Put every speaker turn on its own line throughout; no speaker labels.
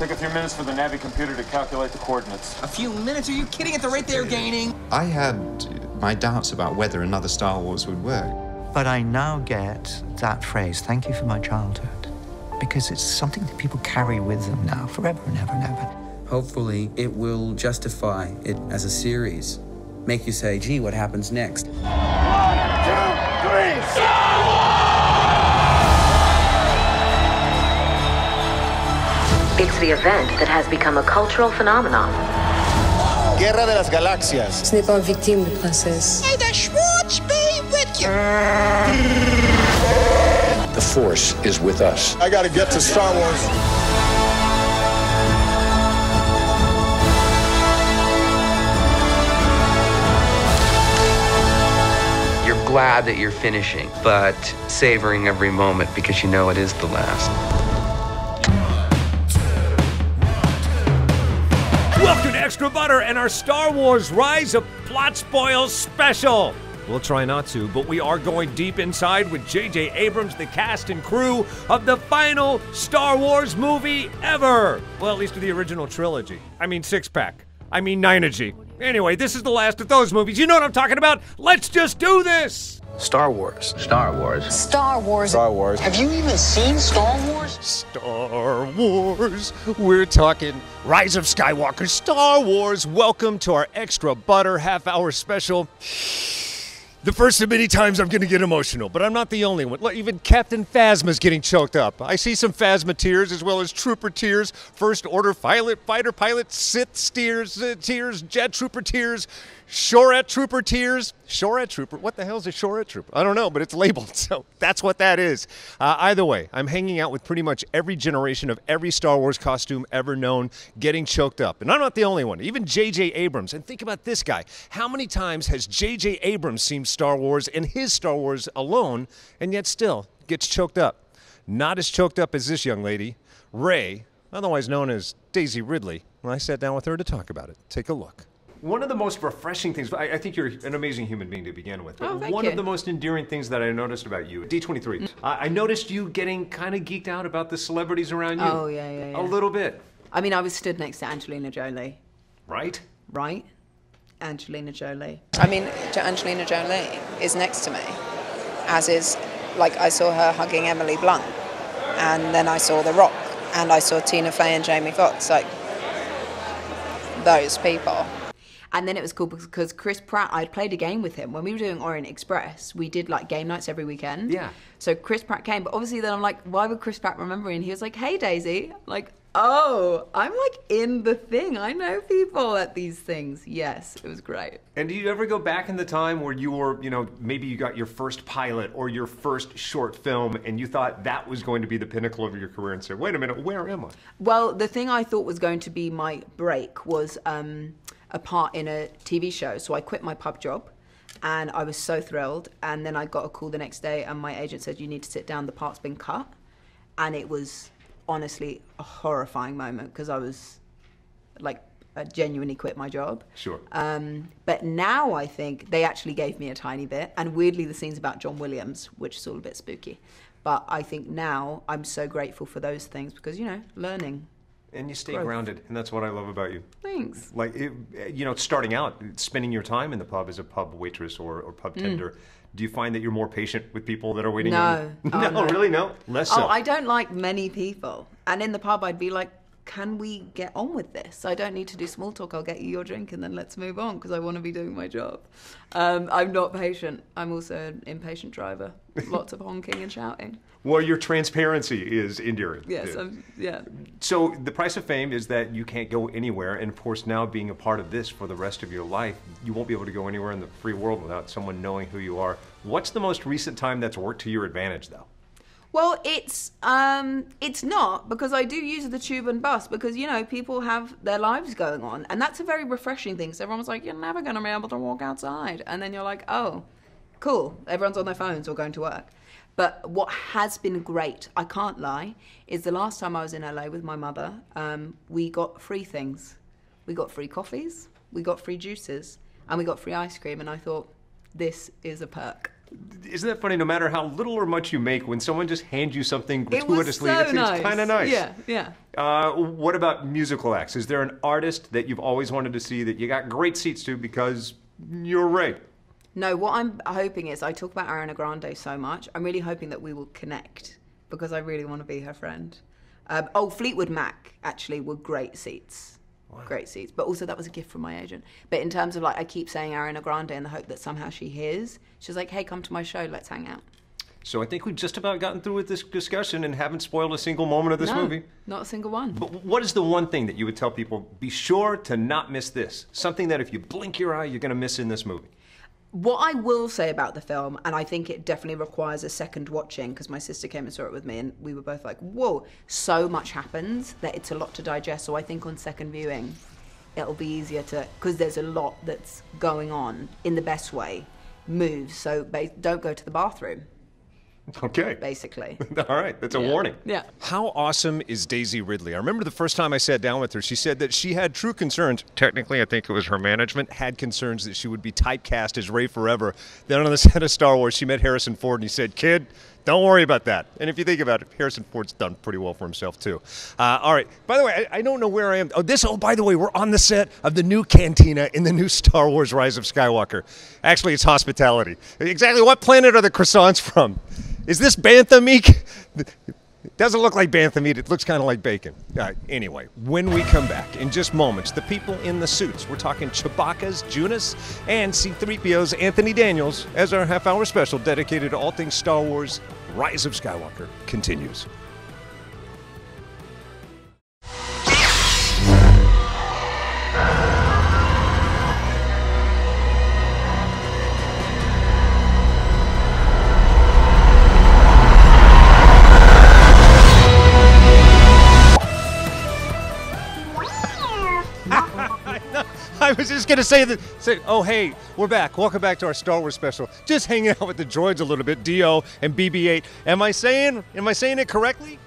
Take a few minutes for the Navi computer to calculate the coordinates.
A few minutes? Are you kidding? At the rate they're gaining?
I had my doubts about whether another Star Wars would work.
But I now get that phrase, thank you for my childhood, because it's something that people carry with them now forever and ever and ever.
Hopefully, it will justify it as a series. Make you say, gee, what happens next? 1, 2, 3, Star Wars!
It's the event that has become a cultural phenomenon.
Guerra de las Galaxias.
Ce n'est pas une victime, princesse.
May the Schwartz be with you.
The Force is with us.
I gotta get to Star Wars.
You're glad that you're finishing, but savoring every moment because you know it is the last.
Welcome to Extra Butter and our Star Wars Rise of Plot Spoils special. We'll try not to, but we are going deep inside with J.J. Abrams, the cast and crew of the final Star Wars movie ever. Well, at least of the original trilogy. I mean six-pack. I mean Nine-G. Anyway, this is the last of those movies. You know what I'm talking about? Let's just do this!
Star Wars. Star Wars.
Star Wars.
Star Wars.
Have you even seen Star Wars?
Star Wars. We're talking Rise of Skywalker Star Wars. Welcome to our Extra Butter half-hour special. The first of many times I'm going to get emotional, but I'm not the only one. Look, even Captain Phasma's getting choked up. I see some Phasma tears as well as Trooper tears, First Order fighter pilot, Sith tears, Jet Trooper tears, Shorette Trooper tears. Shorette Trooper? What the hell is a Shorette Trooper? I don't know, but it's labeled, so that's what that is. Either way, I'm hanging out with pretty much every generation of every Star Wars costume ever known getting choked up. And I'm not the only one. Even J.J. Abrams. And think about this guy. How many times has J.J. Abrams seen Star Wars in his Star Wars alone, and yet still gets choked up? Not as choked up as this young lady, Rey, otherwise known as Daisy Ridley. When I sat down with her to talk about it. Take a look. One of the most refreshing things, I think you're an amazing human being to begin with, but one of the most endearing things that I noticed about you, D23, I noticed you getting kind of geeked out about the celebrities around you.
Oh, yeah.
A little bit.
I mean, I was stood next to Angelina Jolie.
Right?
Right? Angelina Jolie.
I mean, Angelina Jolie is next to me, as is, like, I saw her hugging Emily Blunt, and then I saw The Rock, and I saw Tina Fey and Jamie Foxx, like, those people.
And then it was cool because Chris Pratt, I'd played a game with him. When we were doing Orient Express, we did like game nights every weekend.
Yeah.
So Chris Pratt came, but obviously then I'm like, why would Chris Pratt remember me? And he was like, hey, Daisy. I'm like, oh, I'm like in the thing. I know people at these things. Yes, it was great.
And do you ever go back in the time where you were, you know, maybe you got your first pilot or your first short film and you thought that was going to be the pinnacle of your career and said, wait a minute, where am I?
Well, the thing I thought was going to be my break was a part in a TV show. So I quit my pub job and I was so thrilled. And then I got a call the next day and my agent said, you need to sit down, the part's been cut. And it was honestly a horrifying moment because I was like, I genuinely quit my job.
Sure.
But now I think they actually gave me a tiny bit. And weirdly, the scene's about John Williams, which is all a bit spooky. But I think now I'm so grateful for those things because, you know, learning.
And you stay
growth.
Grounded, and that's what I love about you.
Thanks.
Like, you know, starting out, spending your time in the pub as a pub waitress or pub tender, do you find that you're more patient with people that are waiting?
No.
No, really, no? Less so.
Oh, I don't like many people. And in the pub, I'd be like, can we get on with this? I don't need to do small talk. I'll get you your drink and then let's move on because I want to be doing my job. I'm not patient. I'm also an impatient driver. Lots of honking and shouting.
Well, your transparency is endearing.
Yes, yeah.
So the price of fame is that you can't go anywhere. And of course, now being a part of this for the rest of your life, you won't be able to go anywhere in the free world without someone knowing who you are. What's the most recent time that's worked to your advantage, though?
Well, it's not, because I do use the tube and bus because, you know, people have their lives going on. And that's a very refreshing thing. So everyone's like, you're never going to be able to walk outside. And then you're like, oh, cool. Everyone's on their phones or going to work. But what has been great, I can't lie, is the last time I was in LA with my mother, we got free things. We got free coffees, we got free juices, and we got free ice cream. And I thought, this is a perk.
Isn't that funny? No matter how little or much you make, when someone just hands you something gratuitously,
it was so nice.
It's kind of nice.
Yeah.
What about musical acts? Is there an artist that you've always wanted to see that you got great seats to because you're right?
No, what I'm hoping is, I talk about Ariana Grande so much, I'm really hoping that we will connect because I really want to be her friend. Fleetwood Mac actually were great seats. Wow. Great seats. But also that was a gift from my agent. But in terms of, like, I keep saying Ariana Grande in the hope that somehow she hears. She's like, hey, come to my show, let's hang out.
So I think we've just about gotten through with this discussion and haven't spoiled a single moment of this movie.
Not a single one.
But what is the one thing that you would tell people, be sure to not miss this? Something that if you blink your eye, you're going to miss in this movie.
What I will say about the film, and I think it definitely requires a second watching, because my sister came and saw it with me, and we were both like, whoa, so much happens that it's a lot to digest. So I think on second viewing, it'll be easier to, because there's a lot that's going on in the best way, moves. So don't go to the bathroom.
Okay.
Basically.
All right, that's a warning.
Yeah.
How awesome is Daisy Ridley? I remember the first time I sat down with her, she said that she had true concerns. Technically, I think it was her management had concerns that she would be typecast as Rey forever. Then on the set of Star Wars, she met Harrison Ford and he said, kid, don't worry about that. And if you think about it, Harrison Ford's done pretty well for himself, too. All right. By the way, I don't know where I am. Oh, by the way, we're on the set of the new cantina in the new Star Wars Rise of Skywalker. Actually, it's hospitality. Exactly what planet are the croissants from? Is this bantha meat? It doesn't look like bantha meat. It looks kind of like bacon. Anyway, when we come back, in just moments, the people in the suits. We're talking Chewbacca's Joonas and C-3PO's Anthony Daniels as our half-hour special dedicated to all things Star Wars Rise of Skywalker continues. I was just going to say, oh, hey, we're back. Welcome back to our Star Wars special. Just hanging out with the droids a little bit, D-O and BB-8. Am I saying it correctly?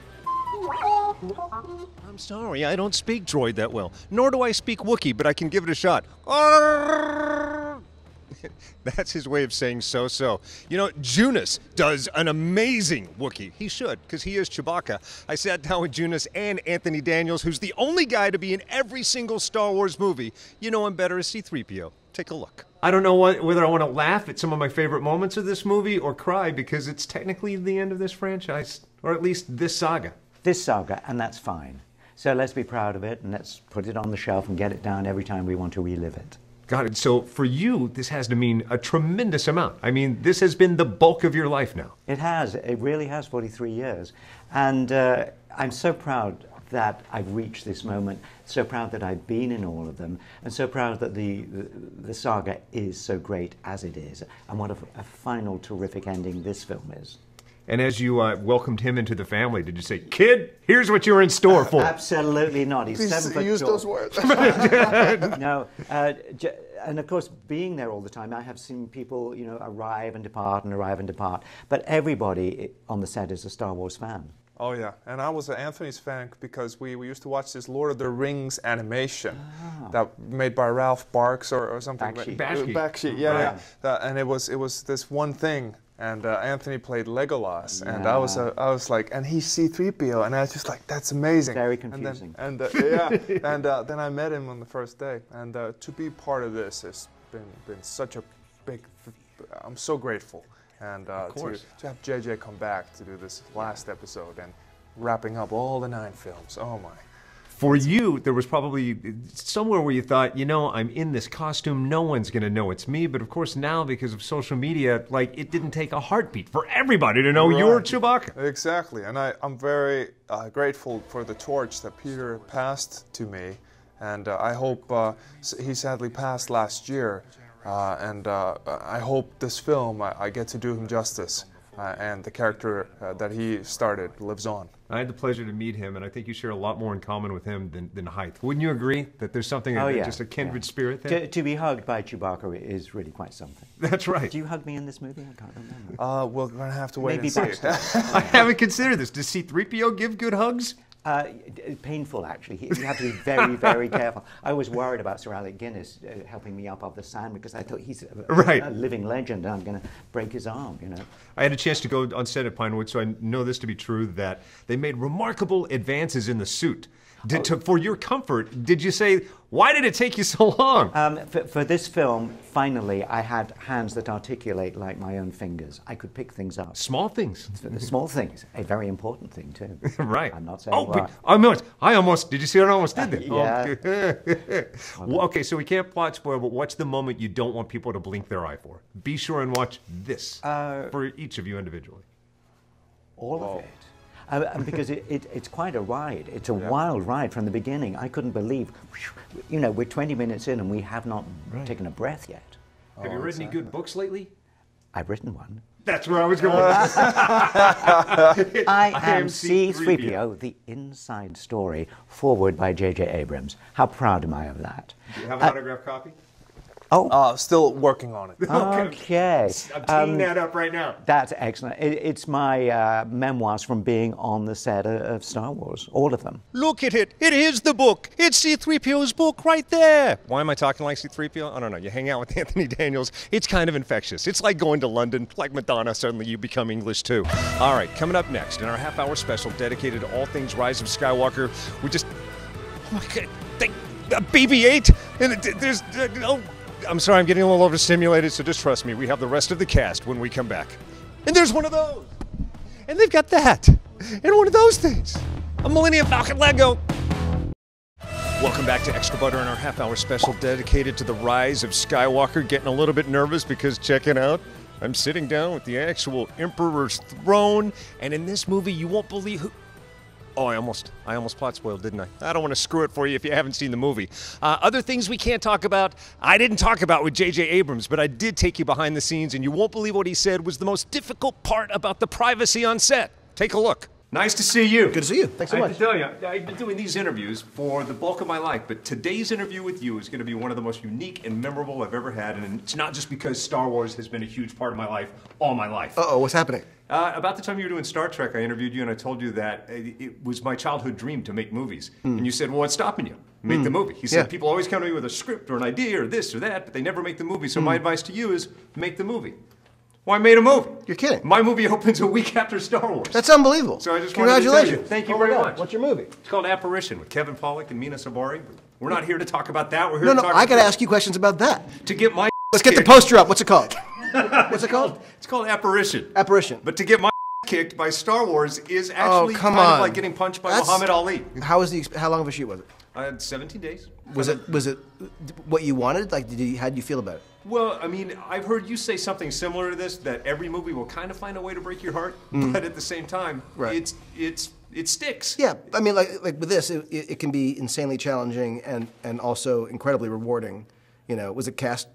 I'm sorry, I don't speak droid that well. Nor do I speak Wookiee, but I can give it a shot. That's his way of saying so-so. You know, Joonas does an amazing Wookiee. He should, because he is Chewbacca. I sat down with Joonas and Anthony Daniels, who's the only guy to be in every single Star Wars movie. You know him better as C-3PO. Take a look. I don't know whether I want to laugh at some of my favorite moments of this movie or cry because it's technically the end of this franchise, or at least this saga.
This saga, and that's fine. So let's be proud of it, and let's put it on the shelf and get it down every time we want to relive it.
Got it. So for you, this has to mean a tremendous amount. I mean, this has been the bulk of your life now.
It has. It really has, 43 years. And I'm so proud that I've reached this moment, so proud that I've been in all of them, and so proud that the saga is so great as it is, and what a final terrific ending this film is.
And as you welcomed him into the family, did you say, kid, here's what you're in store for?
Absolutely not. He's 7 foot
use
tall.
those words.
No, and of course, being there all the time, I have seen people, you know, arrive and depart and arrive and depart. But everybody on the set is a Star Wars fan.
Oh yeah, and I was an Anthony's fan because we used to watch this Lord of the Rings animation that made by Ralph Barks or something. Bakshi. Yeah. And it was this one thing. And Anthony played Legolas, and I was like, and he's C-3PO, and I was just like, that's amazing.
Very confusing.
And then I met him on the first day, and to be part of this has been such a big. I'm so grateful, and to have JJ come back to do this last episode and wrapping up all the 9 films. Oh my.
For you, there was probably somewhere where you thought, you know, I'm in this costume, no one's going to know it's me. But of course now, because of social media, like, it didn't take a heartbeat for everybody to know you're Chewbacca.
Exactly, and I'm very grateful for the torch that Peter passed to me. And I hope, he sadly passed last year, and I hope this film, I get to do him justice. And the character that he started lives on. I had the pleasure to meet him, and I think you share a lot more in common with him than height. Wouldn't you agree that there's something, just a kindred spirit there?
To be hugged by Chewbacca is really quite something.
That's right.
Do you hug me in this movie? I can't remember.
We're going to have to wait
Maybe
and see.
I haven't considered this. Does C-3PO give good hugs?
Painful, actually. You have to be very, very careful. I was worried about Sir Alec Guinness helping me up off the sand because I thought he's a living legend and I'm going to break his arm, you know.
I had a chance to go on set at Pinewood, so I know this to be true, that they made remarkable advances in the suit. For your comfort, did you say, why did it take you so long?
For this film, finally, I had hands that articulate like my own fingers. I could pick things up.
Small things.
Small things. A very important thing, too.
Right.
I'm not saying
I almost, did you see what I almost did there?
Yeah.
Well, okay, so we can't plot spoil, but what's the moment you don't want people to blink their eye for? Be sure and watch this for each of you individually.
All of it. Because it's quite a ride. It's a wild ride from the beginning. I couldn't believe, you know, we're 20 minutes in and we have not taken a breath yet.
Have you read any good books lately?
I've written one.
That's where I was going.
I am C-3PO, the inside story, forward by J.J. Abrams. How proud am I of that?
Do you have an autographed copy?
Oh.
Still working on it.
Okay.
I'm teeing that up right now.
That's excellent. It's my memoirs from being on the set of Star Wars, all of them.
Look at it. It is the book. It's C-3PO's book right there. Why am I talking like C-3PO? I don't know. You hang out with Anthony Daniels. It's kind of infectious. It's like going to London, like Madonna. Suddenly you become English too. All right, coming up next in our half-hour special dedicated to all things Rise of Skywalker, we just... Oh my God. BB-8. And there's... I'm sorry, I'm getting a little overstimulated, so just trust me. We have the rest of the cast when we come back. And there's one of those. And they've got that. And one of those things. A Millennium Falcon Lego. Welcome back to Extra Butter and our half-hour special dedicated to the Rise of Skywalker. Getting a little bit nervous because, check it out, I'm sitting down with the actual Emperor's throne. And in this movie, you won't believe who... Oh, I almost plot spoiled, didn't I? I don't want to screw it for you if you haven't seen the movie. Other things we can't talk about, I didn't talk about with J.J. Abrams, but I did take you behind the scenes, and you won't believe what he said was the most difficult part about the privacy on set. Take a look. Nice to see you.
Good to see you. Thanks so much.
I have to tell you, I've been doing these interviews for the bulk of my life, but today's interview with you is going to be one of the most unique and memorable I've ever had, and it's not just because Star Wars has been a huge part of my life all my life.
Uh-oh, what's happening?
About the time you were doing Star Trek, I interviewed you and I told you that it was my childhood dream to make movies. And you said, well, what's stopping you? Make the movie. He said, people always come to me with a script or an idea or this or that, but they never make the movie. So my advice to you is make the movie. Well, I made a movie.
You're kidding.
My movie opens a week after Star Wars.
That's unbelievable.
So I just
Congratulations.
wanted to tell you, thank you very much.
What's your movie?
It's called Apparition with Kevin Pollak and Mina Sabari. We're not here to talk about that. We're here
No,
to talk
I got to ask you questions about that.
To get my
Let's get the poster up. What's it called? What's it called?
It's called Apparition.
Apparition.
But to get my kicked by Star Wars is actually kind of like getting punched by Muhammad Ali.
How long of a shoot was it?
17 days.
Was it what you wanted? Like, how did you feel about it?
Well, I mean, I've heard you say something similar to this, that every movie will kind of find a way to break your heart, but at the same time, it sticks.
Yeah, I mean, like with this, it can be insanely challenging and also incredibly rewarding. You know, was it cast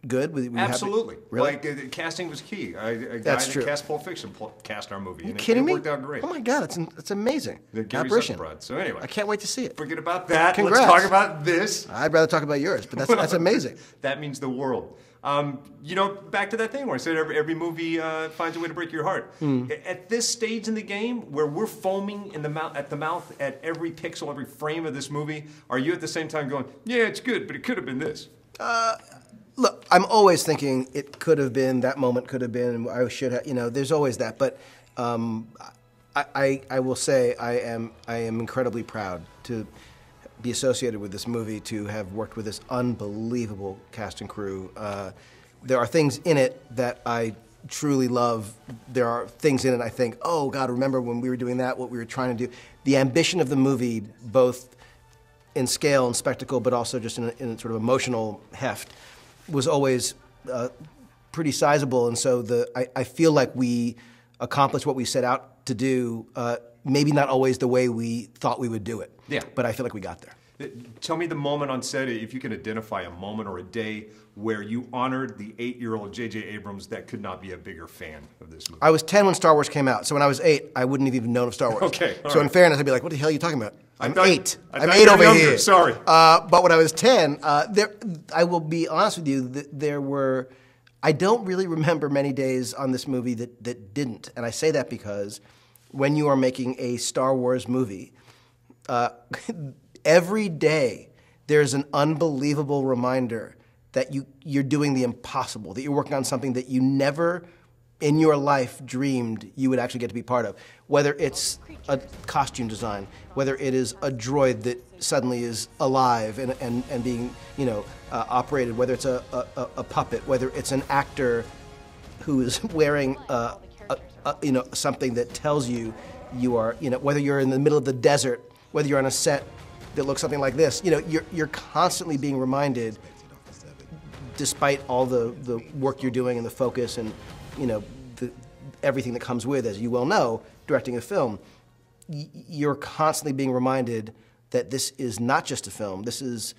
good? Were you
Absolutely.
Happy? Really?
Like, casting was key.
That's true.
Cast Pulp Fiction cast our movie.
Are you kidding me?
It worked out great.
Oh my God, that's amazing.
Apparition. So anyway.
I can't wait to see it.
Forget about that.
Congrats.
Let's talk about this.
I'd rather talk about yours, but that's amazing.
That means the world. You know, back to that thing where I said every movie finds a way to break your heart. At this stage in the game, where we're foaming at the mouth at every pixel, every frame of this movie, are you at the same time going, yeah, it's good, but it could have been this?
Look, I'm always thinking it could have been, that moment could have been, I should have, you know, there's always that. But I will say I am incredibly proud to be associated with this movie, to have worked with this unbelievable cast and crew. There are things in it that I truly love. There are things in it I think, oh God, remember when we were doing that, what we were trying to do. The ambition of the movie, both in scale and spectacle, but also just in sort of emotional heft, was always pretty sizable. And so I feel like we accomplished what we set out to do, maybe not always the way we thought we would do it.
Yeah.
But I feel like we got there.
Tell me the moment on set, if you can identify a moment or a day where you honored the 8-year-old J.J. Abrams that could not be a bigger fan of this movie.
I was 10 when Star Wars came out, so when I was 8, I wouldn't have even known of Star Wars.
Okay,
so in fairness, I'd be like, what the hell are you talking about? I'm 8.
I'm
8 over
younger.
here.
Sorry.
But when I was 10, I will be honest with you, there were, I don't really remember many days on this movie that didn't. And I say that because when you are making a Star Wars movie, every day there's an unbelievable reminder that you're doing the impossible, that you're working on something that you never in your life dreamed you would actually get to be part of. Whether it's a costume design, whether it is a droid that suddenly is alive and being, operated, whether it's a puppet, whether it's an actor who is wearing something that tells you are, whether you're in the middle of the desert, whether you're on a set that looks something like this, you're constantly being reminded, despite all the work you're doing and the focus and everything that comes with, as you well know, directing a film, you're constantly being reminded that this is not just a film. This is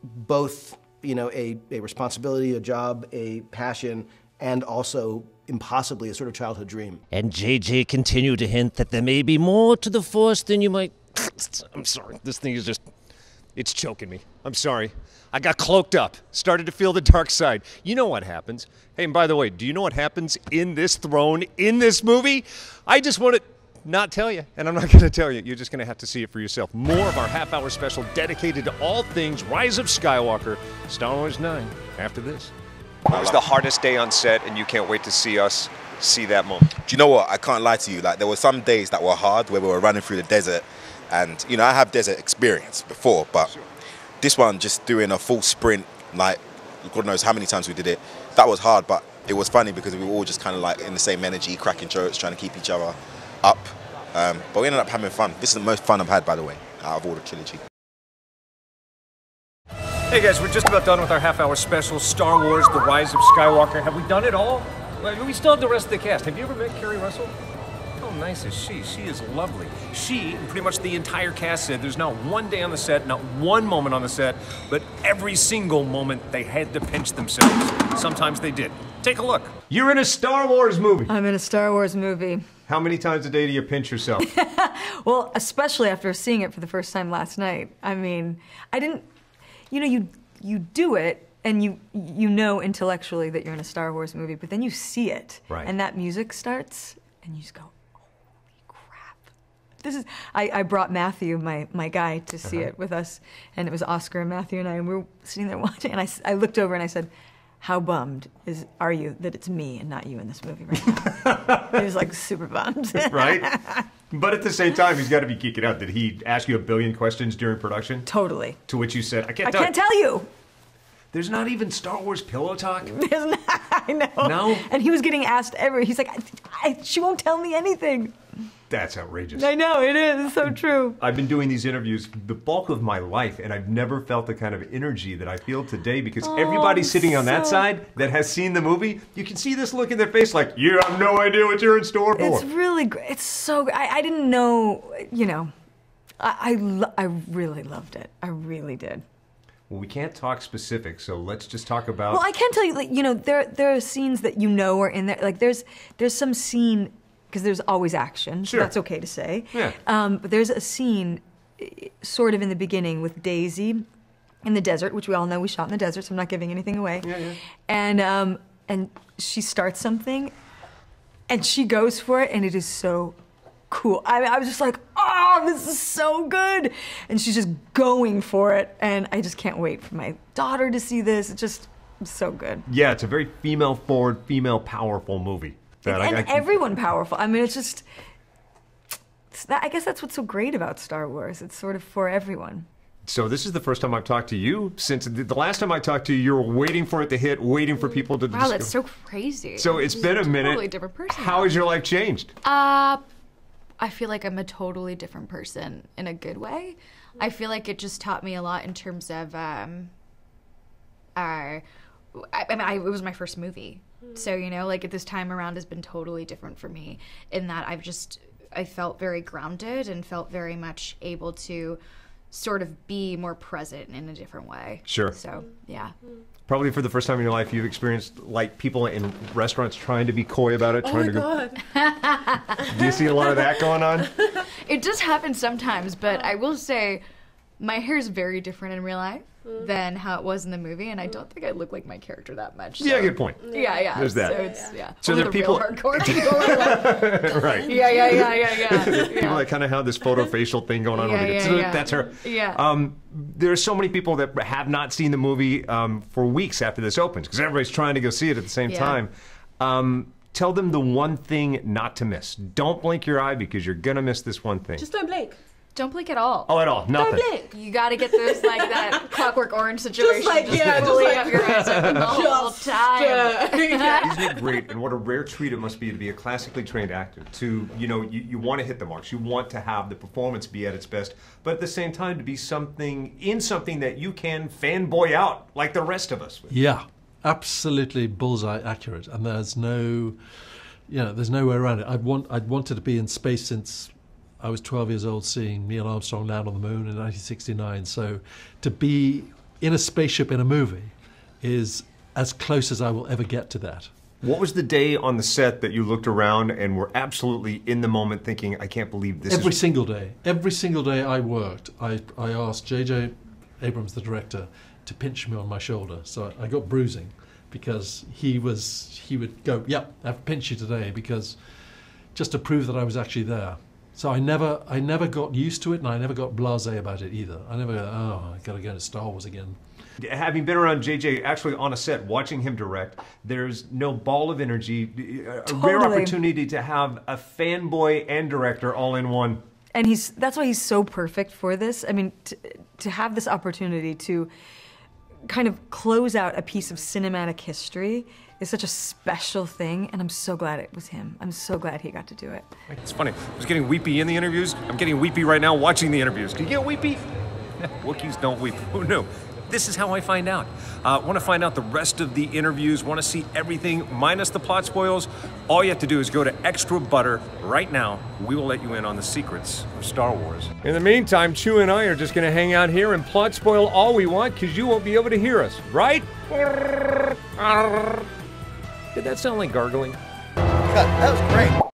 both, a responsibility, a job, a passion, and also impossibly a sort of childhood dream.
And JJ continued to hint that there may be more to the Force than you might... I'm sorry, this thing is just... It's choking me. I'm sorry. I got cloaked up, started to feel the dark side. You know what happens. Hey, and by the way, do you know what happens in this throne, in this movie? I just want to not tell you, and I'm not going to tell you. You're just going to have to see it for yourself. More of our half-hour special dedicated to all things Rise of Skywalker, Star Wars 9, after this.
It was the hardest day on set, and you can't wait to see us see that moment.
Do you know what? I can't lie to you. Like, there were some days that were hard where we were running through the desert, and I have desert experience before, but this one, just doing a full sprint, like God knows how many times we did it, that was hard, but it was funny because we were all just kind of like in the same energy, cracking jokes, trying to keep each other up. But we ended up having fun. This is the most fun I've had, by the way, out of all the trilogy.
Hey guys, we're just about done with our half-hour special, Star Wars, The Rise of Skywalker. Have we done it all? Well, we still have the rest of the cast. Have you ever met Keri Russell? How nice is she? She is lovely. She, and pretty much the entire cast, said there's not one day on the set, not one moment on the set, but every single moment they had to pinch themselves. Sometimes they did. Take a look. You're in a Star Wars movie.
I'm in a Star Wars movie.
How many times a day do you pinch yourself?
Well, especially after seeing it for the first time last night. I mean, I didn't, you do it, and you know intellectually that you're in a Star Wars movie, but then you see it,
right,
and that music starts, and you just go, this is, I brought Matthew, my guy, to see it with us, and it was Oscar and Matthew and I, and we were sitting there watching, and I looked over and I said, how bummed are you that it's me and not you in this movie right now? He was like super bummed.
Right? But at the same time, he's got to be geeking out. Did he ask you a billion questions during production?
Totally.
To which you said, I can't
tell you.
There's not even Star Wars pillow talk?
There's not, I know.
No?
And he was getting asked he's like, she won't tell me anything.
That's outrageous.
I know, it is. It's so true.
I've been doing these interviews the bulk of my life, and I've never felt the kind of energy that I feel today because everybody sitting on that side that has seen the movie, you can see this look in their face like, you have no idea what you're in store for.
It's really great. It's so good. I didn't know, I really loved it. I really did.
Well, we can't talk specifics, so let's just talk about...
Well, I can tell you, there are scenes that are in there. Like, there's some scene... because there's always action, so that's okay to say.
Yeah.
But there's a scene sort of in the beginning with Daisy in the desert, which we all know we shot in the desert, so I'm not giving anything away.
Yeah.
And she starts something, and she goes for it, and it is so cool. I was just like, oh, this is so good! And she's just going for it, and I just can't wait for my daughter to see this. It's just so good.
Yeah, it's a very female-forward, female-powerful movie.
And everyone powerful. I mean, it's just... I guess that's what's so great about Star Wars. It's sort of for everyone.
So this is the first time I've talked to you since the last time I talked to you. You were waiting for it to hit, waiting for people to.
Wow, that's so crazy.
So it's been a minute.
Totally different person.
How has your life changed?
I feel like I'm a totally different person in a good way. I feel like it just taught me a lot in terms of. It was my first movie. So, like at this time around has been totally different for me in that I felt very grounded and felt very much able to sort of be more present in a different way.
Sure.
So, yeah.
Probably for the first time in your life, you've experienced like people in restaurants trying to be coy about it.
Oh my God.
Do you see a lot of that going on?
It does happen sometimes, but I will say My hair is very different in real life than how it was in the movie, and I don't think I look like my character that much. So.
Yeah, good point.
Yeah.
There's that.
So it's,
So
only
there are
the
people.
real hardcore people are like,
Right.
Yeah.
People that kind of have this photo facial thing going on over here. So that's her.
Yeah.
There are so many people that have not seen the movie for weeks after this opens because everybody's trying to go see it at the same time. Tell them the one thing not to miss. Don't blink your eye because you're gonna miss this one thing.
Just don't blink.
Don't blink at all.
Oh, at all. Nothing.
Don't blink.
You got to get those like that Clockwork Orange situation.
Just
fully
like
have your eyes open the whole time.
Isn't it great? And what a rare treat it must be to be a classically trained actor. To, you want to hit the marks. You want to have the performance be at its best, but at the same time to be something that you can fanboy out like the rest of us.
Yeah, absolutely bullseye accurate. And there's no way around it. I'd wanted to be in space since I was 12 years old seeing Neil Armstrong land on the moon in 1969. So to be in a spaceship in a movie is as close as I will ever get to that.
What was the day on the set that you looked around and were absolutely in the moment thinking, I can't believe this
Every single day I worked, I asked J.J. Abrams, the director, to pinch me on my shoulder. So I got bruising because he would go, yep, I have to pinch you today, because just to prove that I was actually there. So I never got used to it, and I never got blasé about it either. I never go, oh, I got to go to Star Wars again.
Having been around JJ actually on a set, watching him direct, there's no ball of energy, a rare opportunity to have a fanboy and director all in one.
And that's why he's so perfect for this. I mean, to have this opportunity to kind of close out a piece of cinematic history is such a special thing, and I'm so glad it was him. I'm so glad he got to do it.
It's funny, I was getting weepy in the interviews. I'm getting weepy right now watching the interviews. Do you get weepy? Wookiees don't weep. Who knew? This is how I find out. Want to find out the rest of the interviews, want to see everything minus the plot spoils? All you have to do is go to Extra Butter right now. We will let you in on the secrets of Star Wars. In the meantime, Chew and I are just going to hang out here and plot spoil all we want because you won't be able to hear us, right? Did that sound like gargling?
That was great.